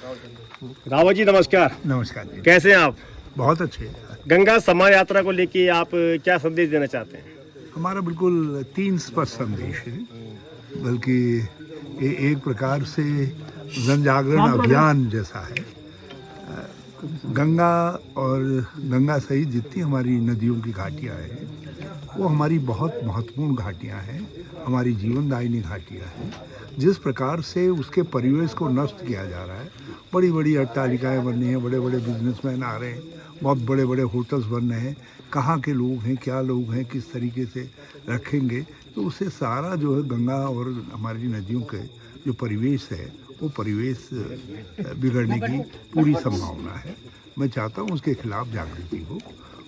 रावत जी नमस्कार। नमस्कार जी। कैसे हैं आप? बहुत अच्छे। गंगा स्नान यात्रा को लेके आप क्या संदेश देना चाहते हैं? हमारा बिल्कुल 3 स्पष्ट संदेश है, बल्कि ये एक प्रकार से जन जागरण अभियान जैसा है। गंगा और गंगा सहित जितनी हमारी नदियों की घाटियाँ हैं, वो हमारी बहुत महत्वपूर्ण घाटियाँ हैं, हमारी जीवनदायिनी घाटियाँ हैं। जिस प्रकार से उसके परिवेश को नष्ट किया जा रहा है, बड़ी बड़ी अट्टालिकाएँ बन रही हैं, बड़े बड़े बिजनेसमैन आ रहे हैं, बहुत बड़े बड़े होटल्स बन रहे हैं। कहाँ के लोग हैं, क्या लोग हैं, किस तरीके से रखेंगे, तो उससे सारा जो है गंगा और हमारी नदियों के जो परिवेश है, वो परिवेश बिगड़ने की पूरी संभावना है। मैं चाहता हूँ उसके खिलाफ जागृति हो।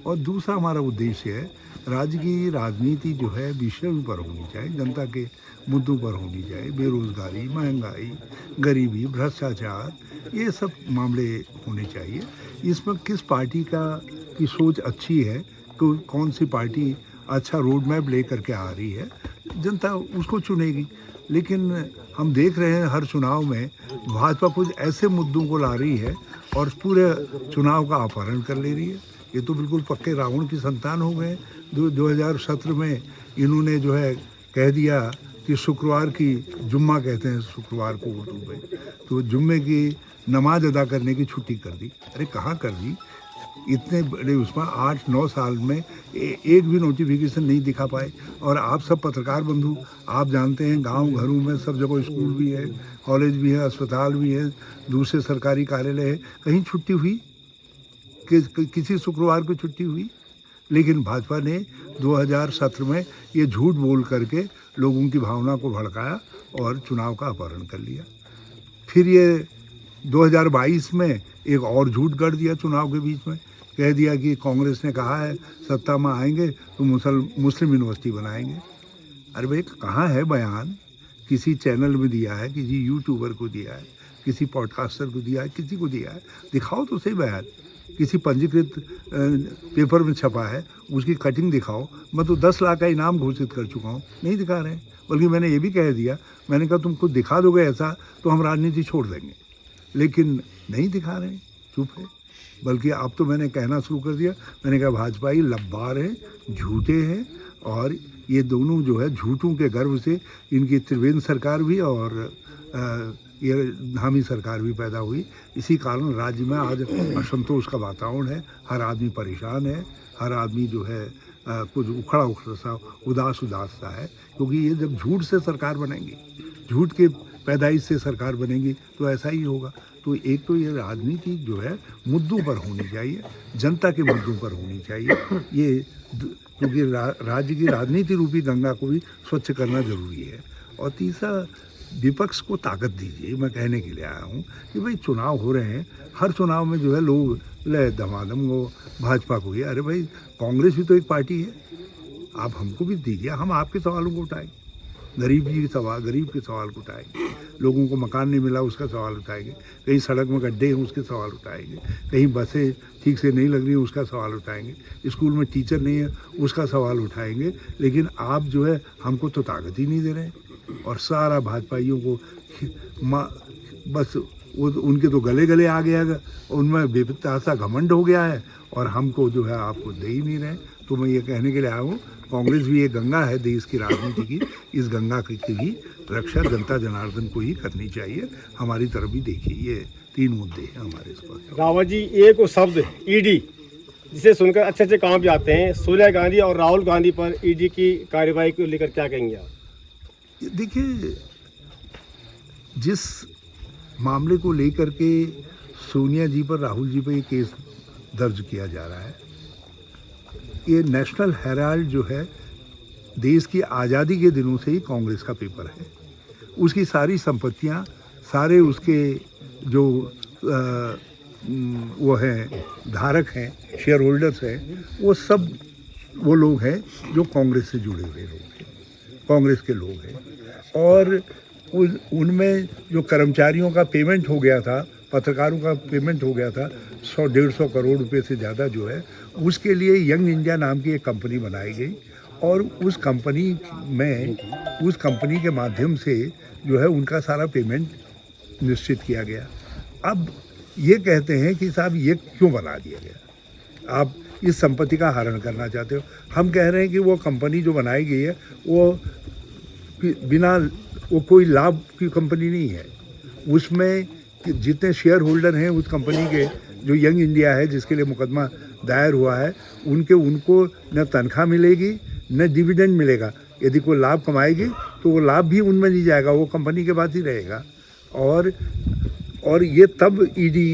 और दूसरा हमारा उद्देश्य है, राज्य की राजनीति जो है विषयों पर होनी चाहिए, जनता के मुद्दों पर होनी चाहिए। बेरोजगारी, महंगाई, गरीबी, भ्रष्टाचार, ये सब मामले होने चाहिए। इसमें किस पार्टी की सोच अच्छी है, कौन सी पार्टी अच्छा रोड मैप ले करके आ रही है, जनता उसको चुनेगी। लेकिन हम देख रहे हैं हर चुनाव में भाजपा कुछ ऐसे मुद्दों को ला रही है और पूरे चुनाव का अपहरण कर ले रही है। ये तो बिल्कुल पक्के रावण की संतान हो गए। 2017 में इन्होंने जो है कह दिया कि शुक्रवार की, जुम्मा कहते हैं शुक्रवार को उर्दू में, तो जुम्मे की नमाज अदा करने की छुट्टी कर दी। अरे कहाँ कर दी? इतने बड़े उसमें 8-9 साल में एक भी नोटिफिकेशन नहीं दिखा पाए। और आप सब पत्रकार बंधु, आप जानते हैं गांव घरों में सब जगह स्कूल भी है, कॉलेज भी है, अस्पताल भी है, दूसरे सरकारी कार्यालय है, कहीं छुट्टी हुई? किसी शुक्रवार को छुट्टी हुई? लेकिन भाजपा ने 2017 में ये झूठ बोल करके लोगों की भावना को भड़काया और चुनाव का अपहरण कर लिया। फिर ये 2022 में एक और झूठ गढ़ दिया चुनाव के बीच में, कह दिया कि कांग्रेस ने कहा है सत्ता में आएंगे तो मुस्लिम यूनिवर्सिटी बनाएंगे। अरे भाई कहाँ है बयान? किसी चैनल में दिया है, किसी यूट्यूबर को दिया है, किसी पॉडकास्टर को दिया है, किसी को दिया है? दिखाओ तो सही बयान। किसी पंजीकृत पेपर में छपा है, उसकी कटिंग दिखाओ। मैं तो 10 लाख का इनाम घोषित कर चुका हूँ, नहीं दिखा रहे हैं। बल्कि मैंने ये भी कह दिया, मैंने कहा तुम खुद दिखा दोगे ऐसा तो हम राजनीति छोड़ देंगे। लेकिन नहीं दिखा रहे हैं, चुप है। बल्कि अब तो मैंने कहना शुरू कर दिया, मैंने कहा भाजपा ही लब्बार है, झूठे हैं, और ये दोनों जो है झूठों के गर्व से इनकी त्रिवेंद्र सरकार भी और ये धामी सरकार भी पैदा हुई। इसी कारण राज्य में आज असंतोष का वातावरण है, हर आदमी परेशान है, हर आदमी जो है कुछ उखड़ा सा उदास सा है। क्योंकि ये जब झूठ से सरकार बनेगी, झूठ के पैदाइश से सरकार बनेगी, तो ऐसा ही होगा। तो एक तो ये राजनीति जो है मुद्दों पर होनी चाहिए, जनता के मुद्दों पर होनी चाहिए। ये क्योंकि राज्य की राजनीति रूपी गंगा को भी स्वच्छ करना जरूरी है। और तीसरा, विपक्ष को ताकत दीजिए। मैं कहने के लिए आया हूँ कि भाई चुनाव हो रहे हैं, हर चुनाव में जो है लोग ले धमाधम को भाजपा को ही। अरे भाई कांग्रेस भी तो एक पार्टी है, आप हमको भी दीजिए, हम आपके सवालों को उठाएंगे। गरीब के सवाल को उठाएंगे, लोगों को मकान नहीं मिला उसका सवाल उठाएंगे, कहीं सड़क में गड्ढे हैं उसके सवाल उठाएंगे, कहीं बसें ठीक से नहीं लग रही हैं उसका सवाल उठाएंगे, स्कूल में टीचर नहीं है उसका सवाल उठाएंगे। लेकिन आप जो है हमको तो ताकत ही नहीं दे रहे हैं। और सारा भाजपाइयों को बस वो उनके तो गले आ गया, उनमें बेपत्ता घमंड हो गया है, और हमको जो है आपको दे ही नहीं रहे। तो मैं ये कहने के लिए आया हूँ, कांग्रेस भी एक गंगा है देश की राजनीति की, इस गंगा की भी रक्षा जनता जनार्दन को ही करनी चाहिए। हमारी तरफ भी देखिए, ये 3 मुद्दे हैं हमारे इस पर। रावत जी, एक वो शब्द ईडी, जिसे सुनकर अच्छे काम भी आते हैं, सोनिया गांधी और राहुल गांधी पर ईडी की कार्रवाई को लेकर क्या कहेंगे आप? देखिए, जिस मामले को लेकर के सोनिया जी पर, राहुल जी पर ये केस दर्ज किया जा रहा है, ये नेशनल हेराल्ड जो है देश की आज़ादी के दिनों से ही कांग्रेस का पेपर है। उसकी सारी संपत्तियां, सारे उसके जो वो हैं धारक हैं, शेयर होल्डर्स हैं, वो सब वो लोग हैं जो कांग्रेस से जुड़े हुए लोग हैं, कांग्रेस के लोग हैं। और उनमें जो कर्मचारियों का पेमेंट हो गया था, पत्रकारों का पेमेंट हो गया था 100-150 करोड़ रुपए से ज़्यादा जो है, उसके लिए यंग इंडिया नाम की एक कंपनी बनाई गई। और उस कंपनी के माध्यम से जो है उनका सारा पेमेंट निश्चित किया गया। अब ये कहते हैं कि साहब ये क्यों बना दिया गया, आप इस संपत्ति का हरण करना चाहते हो। हम कह रहे हैं कि वो कंपनी जो बनाई गई है वो कोई लाभ की कंपनी नहीं है। उसमें जितने शेयर होल्डर हैं उस कंपनी के, जो यंग इंडिया है जिसके लिए मुकदमा दायर हुआ है, उनको न तनख्वाह मिलेगी न डिविडेंड मिलेगा। यदि कोई लाभ कमाएगी तो वो लाभ भी उनमें नहीं जाएगा, वो कंपनी के पास ही रहेगा। और ये तब ईडी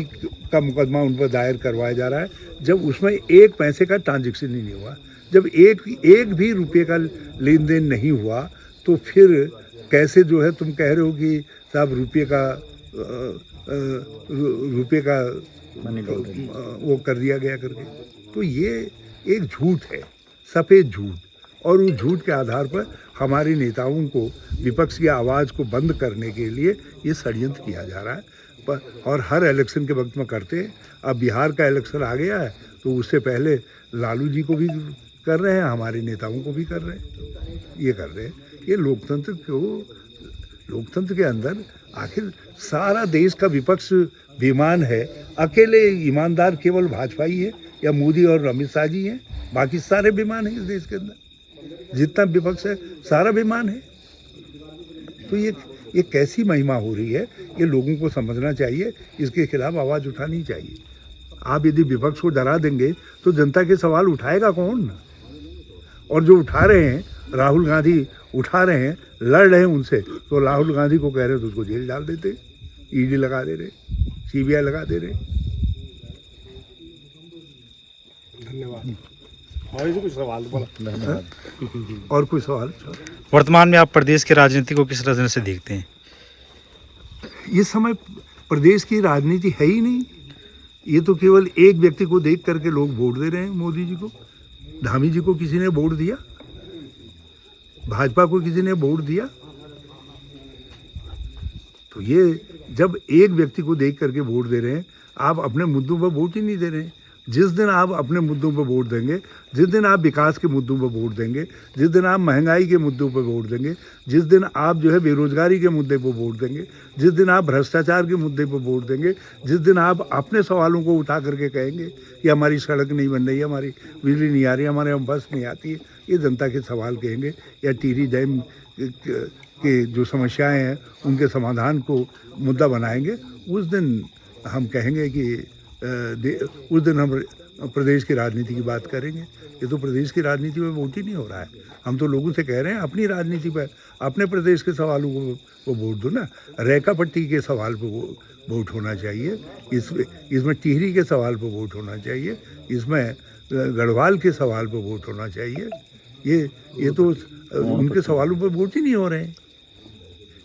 का मुकदमा उन पर दायर करवाया जा रहा है जब उसमें एक पैसे का ट्रांजैक्शन ही नहीं हुआ। जब एक भी रुपये का लेन देन नहीं हुआ तो फिर कैसे जो है तुम कह रहे हो कि साहब रुपये का वो कर दिया गया करके। तो ये एक झूठ है, सफ़ेद झूठ, और उस झूठ के आधार पर हमारे नेताओं को, विपक्ष की आवाज़ को बंद करने के लिए ये षड्यंत्र किया जा रहा है। और हर इलेक्शन के वक्त में करते हैं। अब बिहार का इलेक्शन आ गया है तो उससे पहले लालू जी को भी कर रहे हैं, हमारे नेताओं को भी कर रहे हैं, ये कर रहे हैं। ये लोकतंत्र के अंदर आखिर सारा देश का विपक्ष बेईमान है, अकेले ईमानदार केवल भाजपा ही है या मोदी और अमित शाह जी हैं, बाकी सारे बेईमान हैं इस देश के अंदर। जितना विपक्ष है सारा बेईमान है। तो ये कैसी महिमा हो रही है, ये लोगों को समझना चाहिए, इसके खिलाफ आवाज़ उठानी चाहिए। आप यदि विपक्ष को डरा देंगे तो जनता के सवाल उठाएगा कौन? और जो उठा रहे हैं, राहुल गांधी उठा रहे हैं, लड़ रहे हैं उनसे, तो राहुल गांधी को कह रहे हैं तो उसको जेल डाल देते, ईडी लगा दे रहे, सीबीआई लगा दे रहे। धन्यवाद। और कुछ सवाल बोला? और कोई सवाल? वर्तमान में आप प्रदेश की राजनीति को किस नजर से देखते हैं? ये समय प्रदेश की राजनीति है ही नहीं। ये तो केवल एक व्यक्ति को देख करके लोग वोट दे रहे हैं, मोदी जी को। धामी जी को किसी ने वोट दिया? भाजपा को किसी ने वोट दिया? तो ये जब एक व्यक्ति को देख करके वोट दे रहे हैं, आप अपने मुद्दों पर वोट ही नहीं दे रहे हैं। जिस दिन आप अपने मुद्दों पर वोट देंगे, जिस दिन आप विकास के मुद्दों पर वोट देंगे, जिस दिन आप महंगाई के मुद्दों पर वोट देंगे, जिस दिन आप जो है बेरोजगारी के मुद्दे पर वोट देंगे, जिस दिन आप भ्रष्टाचार के मुद्दे पर वोट देंगे, जिस दिन आप अपने सवालों को उठा करके कहेंगे कि हमारी सड़क नहीं बन रही है, हमारी बिजली नहीं आ रही है, हमारे यहाँ बस नहीं आती है, ये जनता के सवाल कहेंगे, या टिहरी डैम के जो समस्याएँ हैं उनके समाधान को मुद्दा बनाएंगे, उस दिन हम कहेंगे कि उस दिन हम प्रदेश की राजनीति की बात करेंगे। ये तो प्रदेश की राजनीति में वोट ही नहीं हो रहा है। हम तो लोगों से कह रहे हैं अपनी राजनीति पर, अपने प्रदेश के सवालों को वोट दो ना। रेखा पट्टी के सवाल पर वोट होना चाहिए, इसमें टिहरी के सवाल पर वोट होना चाहिए, इसमें गढ़वाल के सवाल पर वोट होना चाहिए। ये तो उनके सवालों पर वोट ही नहीं हो रहे हैं।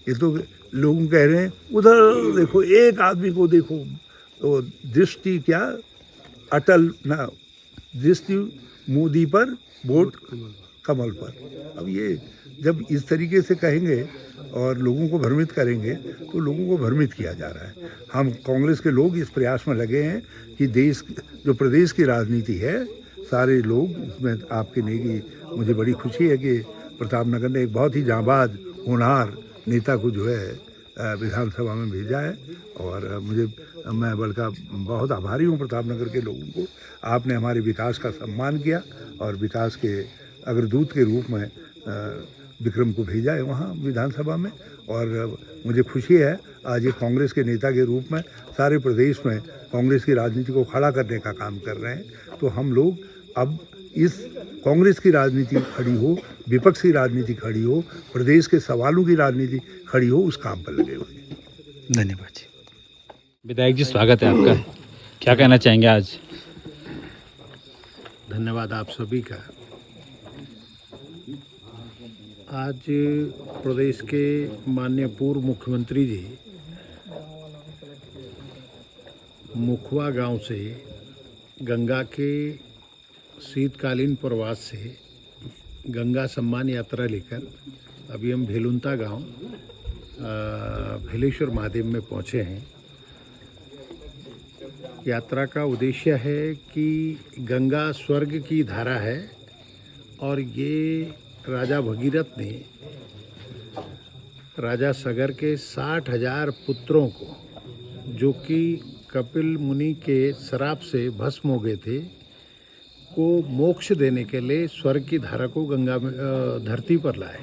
ये तो लोग कह रहे हैं उधर देखो, एक आदमी को देखो, तो दृष्टि क्या अटल ना, दृष्टि मोदी पर, वोट कमल पर। अब ये जब इस तरीके से कहेंगे और लोगों को भ्रमित करेंगे तो लोगों को भ्रमित किया जा रहा है। हम कांग्रेस के लोग इस प्रयास में लगे हैं कि देश जो प्रदेश की राजनीति है, सारे लोग इसमें आपके नेगी, मुझे बड़ी खुशी है कि प्रतापनगर ने एक बहुत ही जांबाज होनहार नेता को जो है विधानसभा में भेजा है। और मैं बल्कि बहुत आभारी हूँ प्रतापनगर के लोगों को। आपने हमारे विकास का सम्मान किया और विकास के अग्रदूत के रूप में विक्रम को भेजा है वहाँ विधानसभा में। और मुझे खुशी है आज ये कांग्रेस के नेता के रूप में सारे प्रदेश में कांग्रेस की राजनीति को खड़ा करने का काम कर रहे हैं। तो हम लोग अब इस कांग्रेस की राजनीति खड़ी हो, विपक्ष की राजनीति खड़ी हो, प्रदेश के सवालों की राजनीति खड़ी हो, उस काम पर लगे हुए हैं। धन्यवाद जी। विधायक जी, स्वागत है आपका। क्या कहना चाहेंगे आज? धन्यवाद आप सभी का। आज प्रदेश के माननीय पूर्व मुख्यमंत्री जी मुखवा गांव से गंगा के शीतकालीन प्रवास से गंगा सम्मान यात्रा लेकर अभी हम भेलुंता गांव भेलेश्वर महादेव में पहुंचे हैं। यात्रा का उद्देश्य है कि गंगा स्वर्ग की धारा है और ये राजा भगीरथ ने राजा सगर के 60,000 पुत्रों को जो कि कपिल मुनि के श्राप से भस्म हो गए थे, को मोक्ष देने के लिए स्वर्ग की धारा को गंगा में धरती पर लाए।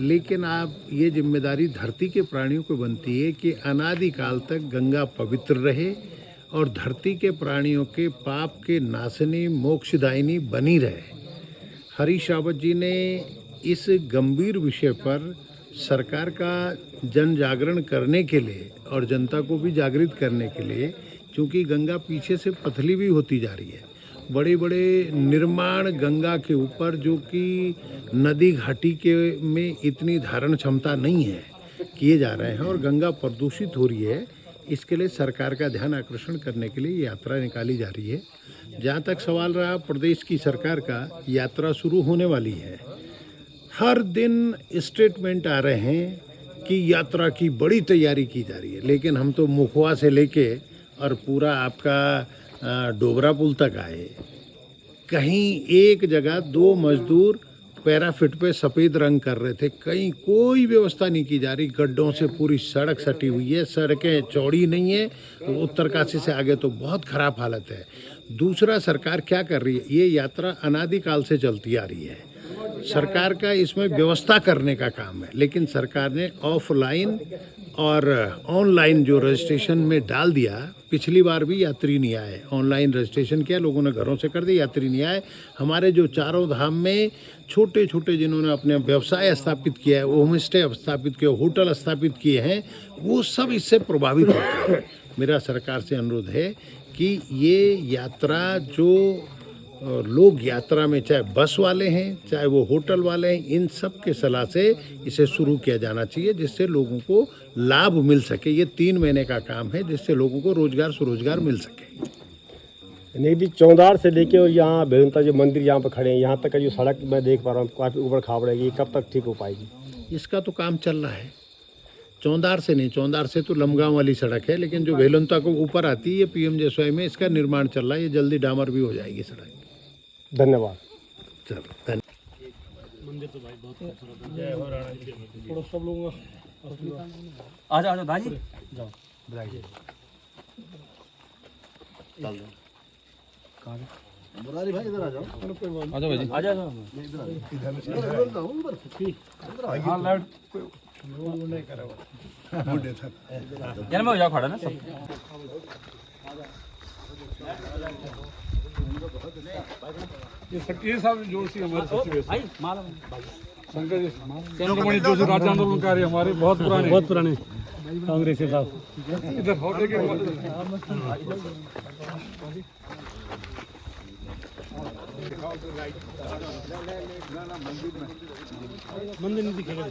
लेकिन आप ये जिम्मेदारी धरती के प्राणियों को बनती है कि अनादिकाल तक गंगा पवित्र रहे और धरती के प्राणियों के पाप के नाशनी मोक्षदायिनी बनी रहे। हरीश रावत जी ने इस गंभीर विषय पर सरकार का जन जागरण करने के लिए और जनता को भी जागृत करने के लिए, क्योंकि गंगा पीछे से पतली भी होती जा रही है, बड़े बड़े निर्माण गंगा के ऊपर जो कि नदी घाटी के में इतनी धारण क्षमता नहीं है किए जा रहे हैं और गंगा प्रदूषित हो रही है। इसके लिए सरकार का ध्यान आकर्षण करने के लिए यात्रा निकाली जा रही है। जहाँ तक सवाल रहा प्रदेश की सरकार का, यात्रा शुरू होने वाली है। हर दिन स्टेटमेंट आ रहे हैं कि यात्रा की बड़ी तैयारी की जा रही है, लेकिन हम तो मुखवा से लेके और पूरा आपका डोबरा पुल तक आए। कहीं एक जगह 2 मजदूर पैराफिट पे सफ़ेद रंग कर रहे थे, कहीं कोई व्यवस्था नहीं की जा रही। गड्ढों से पूरी सड़क सटी हुई है, सड़कें चौड़ी नहीं है। उत्तरकाशी से आगे तो बहुत ख़राब हालत है। दूसरा, सरकार क्या कर रही है, ये यात्रा अनादिकाल से चलती आ रही है। सरकार का इसमें व्यवस्था करने का काम है, लेकिन सरकार ने ऑफलाइन और ऑनलाइन जो रजिस्ट्रेशन में डाल दिया। पिछली बार भी यात्री नहीं आए, ऑनलाइन रजिस्ट्रेशन किया, लोगों ने घरों से कर दिया, यात्री नहीं आए। हमारे जो चारों धाम में छोटे छोटे जिन्होंने अपने व्यवसाय स्थापित किया है, होम स्टे स्थापित किया, होटल स्थापित किए हैं, वो सब इससे प्रभावित होते हैं। मेरा सरकार से अनुरोध है कि ये यात्रा जो लोग यात्रा में, चाहे बस वाले हैं चाहे वो होटल वाले हैं, इन सब के सलाह से इसे शुरू किया जाना चाहिए, जिससे लोगों को लाभ मिल सके। ये 3 महीने का काम है, जिससे लोगों को रोजगार स्वरोजगार मिल सके। नहीं भी चौंदार से लेके और यहाँ बेलता जो मंदिर यहाँ पर खड़े हैं, यहाँ तक का जो सड़क मैं देख पा रहा हूँ काफ़ी ऊबड़ खाबड़ है, ये कब तक ठीक हो पाएगी? इसका तो काम चल रहा है। चौंदार से नहीं, चौंदार से तो लमगांव वाली सड़क है, लेकिन जो वेलंता को ऊपर आती है, ये PMJSY में इसका निर्माण चल रहा है। ये जल्दी डामर भी हो जाएगी सड़क। धन्यवाद। चलो धन्यवाद। आजा आजा दाजी जाओ मुरारी भाई इधर आ जाओ। आजा भाई आजा आजा हाँ लाइट यार मैं हो जाओ खड़ा ना सब। ये साहब जोशी हमारे सचिव भाई माला शंकर जी चंद्रमणि जोशी राज्य आंदोलनकारी हमारे बहुत पुराने कांग्रेस के साथ इधर हो के मंदिर नहीं दिखेगा।